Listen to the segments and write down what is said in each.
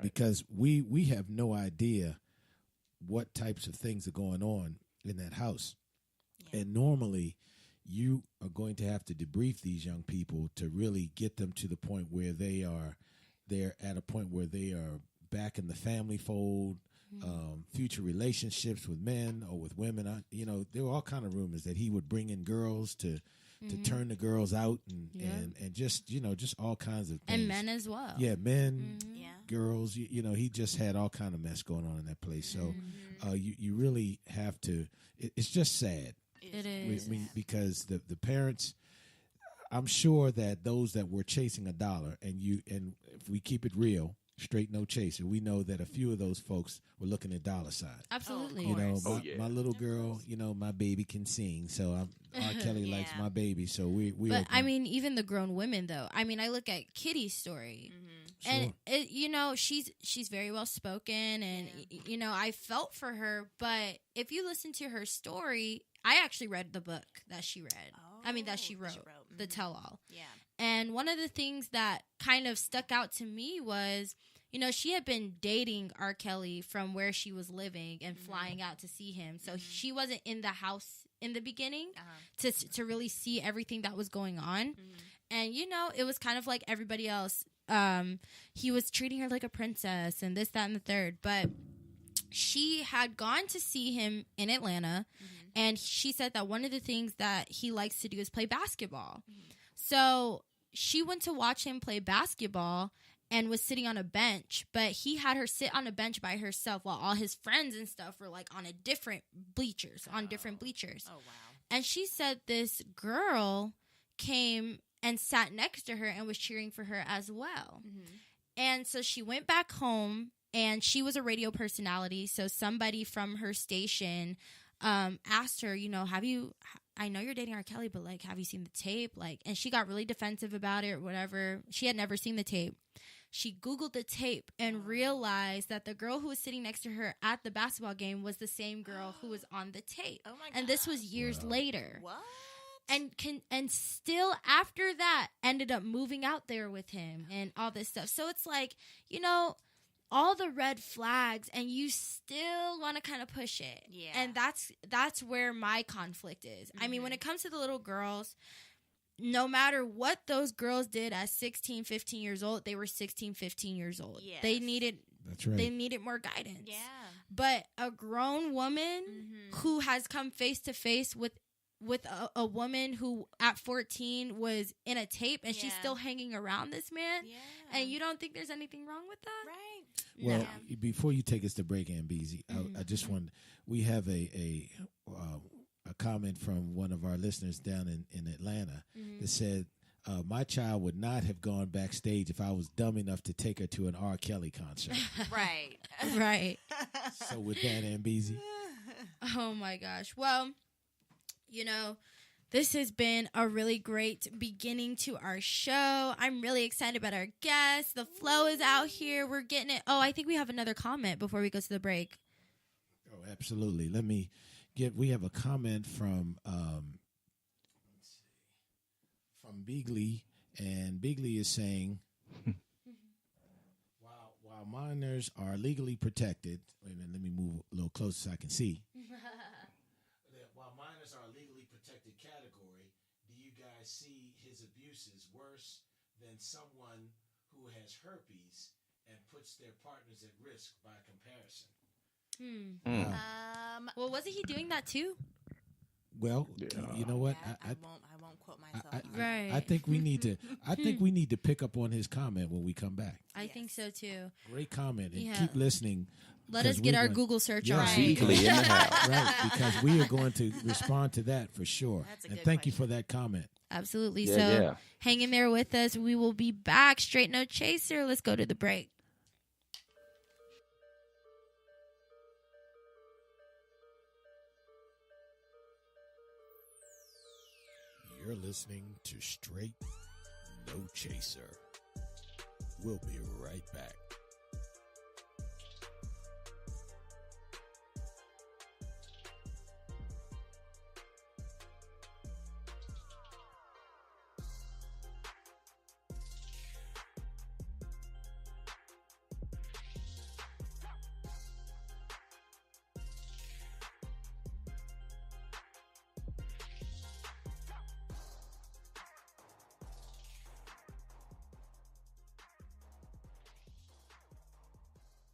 because we have no idea what types of things are going on in that house. Yeah. And normally you are going to have to debrief these young people to really get them to the point where they're at a point where they are back in the family fold, future relationships with men or with women. There were all kind of rumors that he would bring in girls to turn the girls out and just all kinds of things. And men as well. Yeah, men, girls. He just had all kind of mess going on in that place. So you really have to. It's just sad. It is because the parents. I'm sure that those that were chasing a dollar, and if we keep it real, straight no chaser, we know that a few of those folks were looking at dollar signs. Absolutely. My little girl, my baby can sing, so R. Kelly likes my baby, so we. But I mean, even the grown women, though. I mean, I look at Kitty's story, and she's very well spoken, and I felt for her. But if you listen to her story, I actually read the book that she read. That she wrote. The tell-all. Yeah. And one of the things that kind of stuck out to me was, she had been dating R. Kelly from where she was living and flying out to see him. So she wasn't in the house in the beginning to really see everything that was going on. And, it was kind of like everybody else. He was treating her like a princess and this, that, and the third. But she had gone to see him in Atlanta, and she said that one of the things that he likes to do is play basketball. So she went to watch him play basketball and was sitting on a bench, but he had her sit on a bench by herself while all his friends and stuff were like on different bleachers. Oh, wow. And she said this girl came and sat next to her and was cheering for her as well. And so she went back home, and she was a radio personality. So somebody from her station asked her, I know you're dating R. Kelly, but have you seen the tape? And she got really defensive about it or whatever. She had never seen the tape. She Googled the tape and realized that the girl who was sitting next to her at the basketball game was the same girl who was on the tape. Oh my God. And this was years later. What? And still after that ended up moving out there with him and all this stuff. So it's all the red flags, and you still want to kind of push it. Yeah. And that's where my conflict is. I mean, when it comes to the little girls, no matter what those girls did at 16, 15 years old, they were 16, 15 years old. Yes. They needed more guidance. Yeah. But a grown woman who has come face to face with a woman who at 14 was in a tape and she's still hanging around this man, and you don't think there's anything wrong with that? Right. Well, before you take us to break, Ambezi, I just want, we have a comment from one of our listeners down in Atlanta that said, my child would not have gone backstage if I was dumb enough to take her to an R. Kelly concert. Right. Right. So with that, Ambezi. Oh my gosh. Well, this has been a really great beginning to our show. I'm really excited about our guests. The flow is out here. We're getting it. Oh, I think we have another comment before we go to the break. Oh, absolutely. We have a comment from Beagley, and Beagley is saying, while minors are legally protected, wait a minute, let me move a little closer so I can see. While minors are a legally protected category, do you guys see his abuses worse than someone who has herpes and puts their partners at risk by comparison? Well, wasn't he doing that too? Well, you know what? I won't quote myself. Right. I think we need to pick up on his comment when we come back. I think so too. Great comment, and keep listening. Let us get our Google search right. Right, because we are going to respond to that for sure. And thank you for that comment. Absolutely. So hang in there with us. We will be back. Straight No Chaser. Let's go to the break. You're listening to Straight No Chaser. We'll be right back.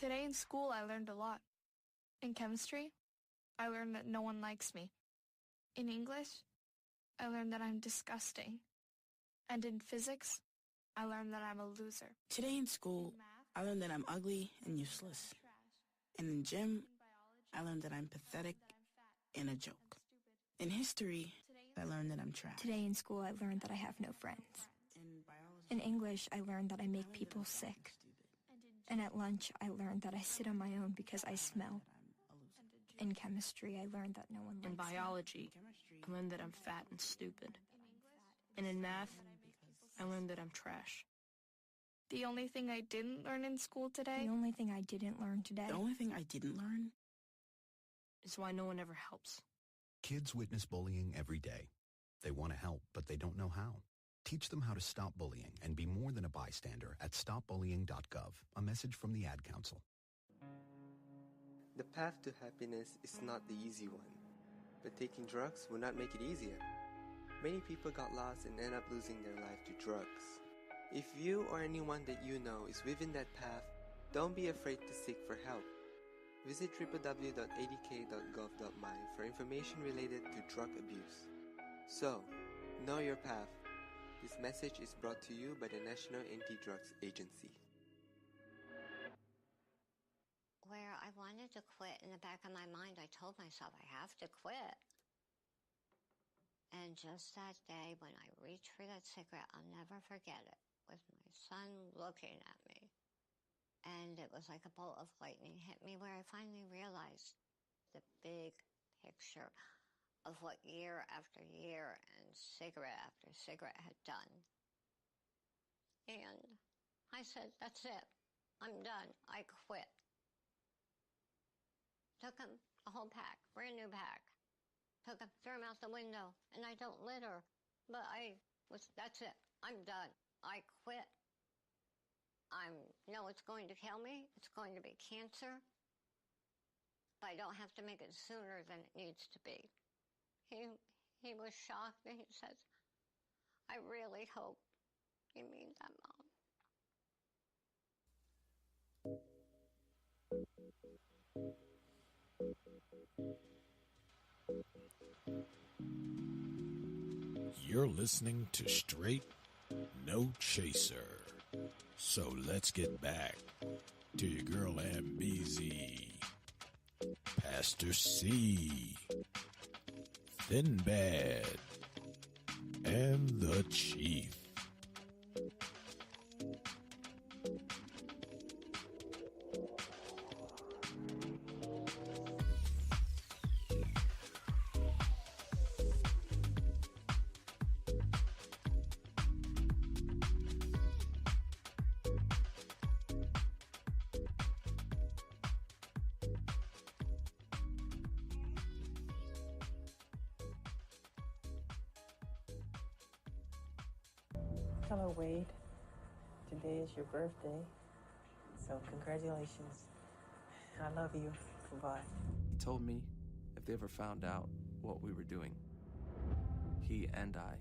Today in school, I learned a lot. In chemistry, I learned that no one likes me. In English, I learned that I'm disgusting. And in physics, I learned that I'm a loser. Today in school, I learned that I'm ugly and useless. And in gym, I learned that I'm pathetic and a joke. In history, I learned that I'm trash. Today in school, I learned that I have no friends. In English, I learned that I make people sick. And at lunch, I learned that I sit on my own because I smell. In chemistry, I learned that no one likes me. In biology, I learned that I'm fat and stupid. And in math, I learned that I'm trash. The only thing I didn't learn in school today... The only thing I didn't learn today... The only thing I didn't learn... is why no one ever helps. Kids witness bullying every day. They want to help, but they don't know how. Teach them how to stop bullying and be more than a bystander at stopbullying.gov. A message from the Ad Council. The path to happiness is not the easy one, but taking drugs will not make it easier. Many people got lost and end up losing their life to drugs. If you or anyone that you know is within that path, don't be afraid to seek for help. Visit www.adk.gov.my for information related to drug abuse. So, know your path. This message is brought to you by the National Anti-Drugs Agency. Where I wanted to quit, in the back of my mind, I told myself I have to quit. And just that day when I reached for that cigarette, I'll never forget it, with my son looking at me. And it was like a bolt of lightning hit me where I finally realized the big picture of what year after year and cigarette after cigarette had done. And I said, that's it. I'm done. I quit. Took him a whole pack, brand new pack. Took him, threw him out the window, and I don't litter. But that's it. I'm done. I quit. I know it's going to kill me. It's going to be cancer. But I don't have to make it sooner than it needs to be. He was shocked, and he says, I really hope you mean that, Mom. You're listening to Straight No Chaser. So let's get back to your girl MBZ, Pastor C, Thinbad, and the Chief. Hello, Wade. Today is your birthday, so congratulations. I love you. Bye. He told me if they ever found out what we were doing, he and I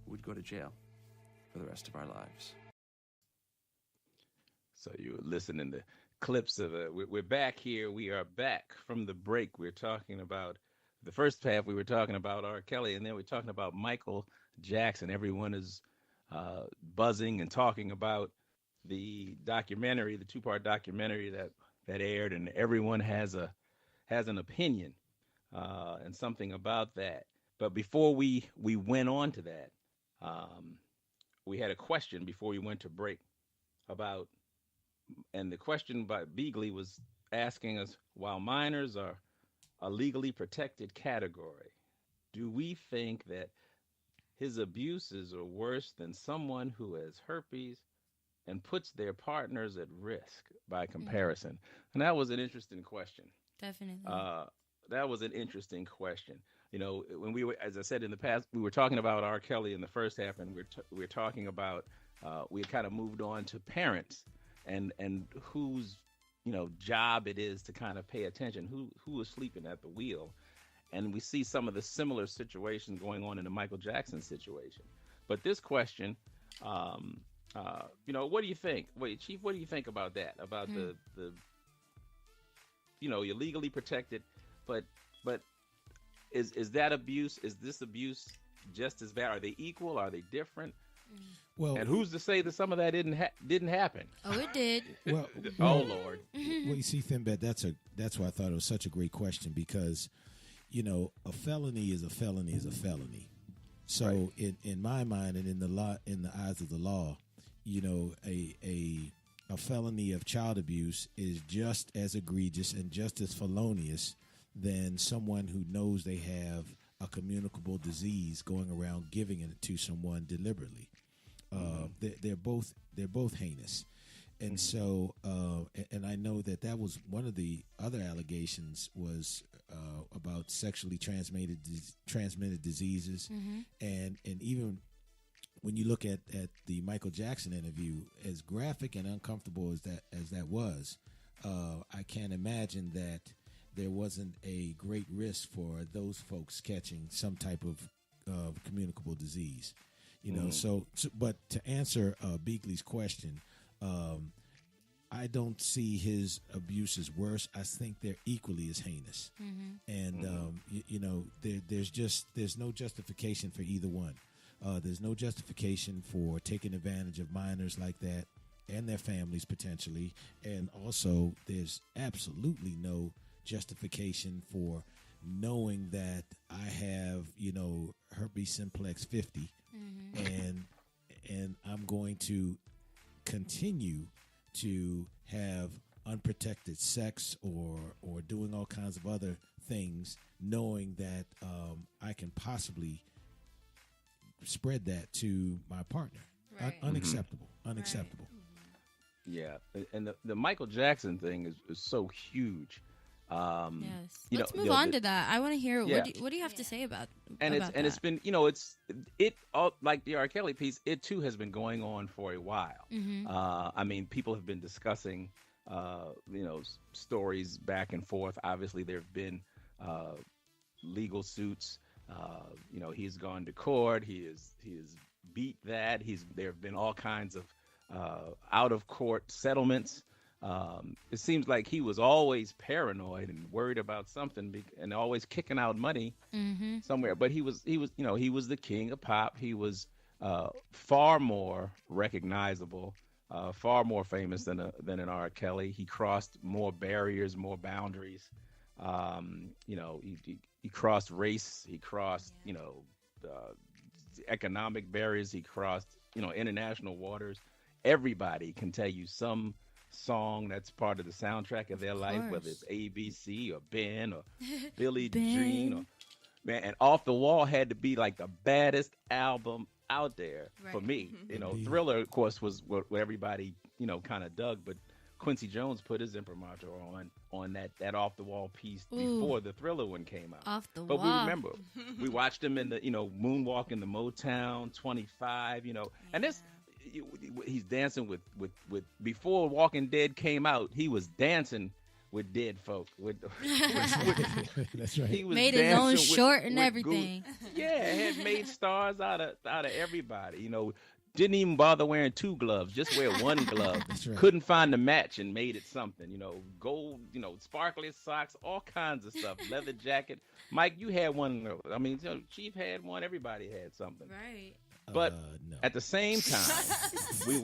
would go to jail for the rest of our lives. So you were listening to clips of it. We're back here. We are back from the break. We're talking about the first half. We were talking about R. Kelly, and then we're talking about Michael Jackson. Everyone is buzzing and talking about the documentary, the two-part documentary that aired, and everyone has an opinion and something about that. But before we went on to that, we had a question before we went to break about, and the question by Beagley was asking us, while minors are a legally protected category, do we think that his abuses are worse than someone who has herpes and puts their partners at risk by comparison? And that was an interesting question. Definitely. That was an interesting question. You know, when we were, as I said in the past, we were talking about R. Kelly in the first half, and we're talking about, we kind of moved on to parents and whose, job it is to kind of pay attention, who is sleeping at the wheel. And we see some of the similar situations going on in the Michael Jackson situation. But this question what do you think? Wait, Chief, what do you think about that? About the you're legally protected, but is that abuse? Is this abuse just as bad? Are they equal? Are they different? Well, and who's to say that some of that didn't happen? Oh, it did. Well, oh Lord. Well, you see, Thinbet, that's why I thought it was such a great question, because a felony is a felony is a felony. So right. in my mind and in the eyes of the law, a felony of child abuse is just as egregious and just as felonious than someone who knows they have a communicable disease going around giving it to someone deliberately. They're both heinous, and so and I know that was one of the other allegations was about sexually transmitted diseases, and even when you look at the Michael Jackson interview, as graphic and uncomfortable as that was, I can't imagine that there wasn't a great risk for those folks catching some type of communicable disease. So but to answer Beakley's question, I don't see his abuse as worse. I think they're equally as heinous, and there's no justification for either one. There's no justification for taking advantage of minors like that and their families potentially, and also there's absolutely no justification for knowing that I have herpes simplex 50, and I'm going to continue to have unprotected sex or doing all kinds of other things, knowing that I can possibly spread that to my partner. Right. Unacceptable. Unacceptable. Right. Yeah, and the Michael Jackson thing is so huge. Yes. Let's move on to that. I want to hear what do you have to say about that? It's been like the R. Kelly piece. It too has been going on for a while. I mean, people have been discussing stories back and forth. Obviously, there have been legal suits. He's gone to court. He has beat that. There have been all kinds of out of court settlements. It seems like he was always paranoid and worried about something and always kicking out money somewhere. But he was the king of pop. He was far more recognizable, far more famous than an R. Kelly. He crossed more barriers, more boundaries. He crossed race. He crossed economic barriers. He crossed international waters. Everybody can tell you some song that's part of the soundtrack of their life, whether it's ABC or Ben or Billie Jean and Off the Wall had to be like the baddest album out there for me. Thriller, of course, was what everybody kind of dug, but Quincy Jones put his imprimatur on that Off the Wall piece before the Thriller one came out. Off the Wall. But we remember we watched him in the Moonwalk in the Motown 25, and this. He's dancing with before Walking Dead came out. He was dancing with dead folk. That's right. He was made his own short and everything. Had made stars out of everybody. Didn't even bother wearing two gloves. Just wear one glove. Right. Couldn't find the match and made it something. Gold. Sparkly socks. All kinds of stuff. Leather jacket. Mike, you had one. I mean, Chief had one. Everybody had something. Right. But no. At the same time, we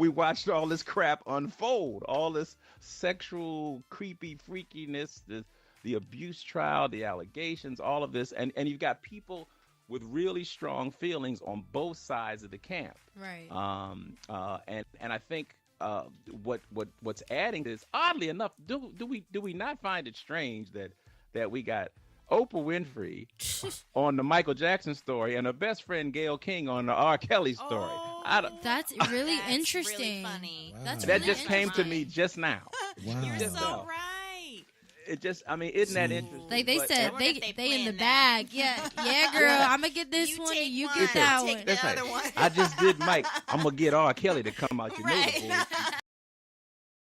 watched all this crap unfold, all this sexual creepy freakiness, the abuse trial, the allegations, all of this, and you've got people with really strong feelings on both sides of the camp. Right. And I think what's adding to this, oddly enough, do we not find it strange that we got Oprah Winfrey on the Michael Jackson story and her best friend Gayle King on the R. Kelly story? That's really interesting. Really funny. Wow. That's that really just came to me just now. Wow. You're so right. It just, isn't that interesting? Like they said, they in the planned bag. Yeah, girl, I'm gonna get this one and you get that one. Take the other one. I just did Mike. I'm gonna get R. Kelly to come out. You know the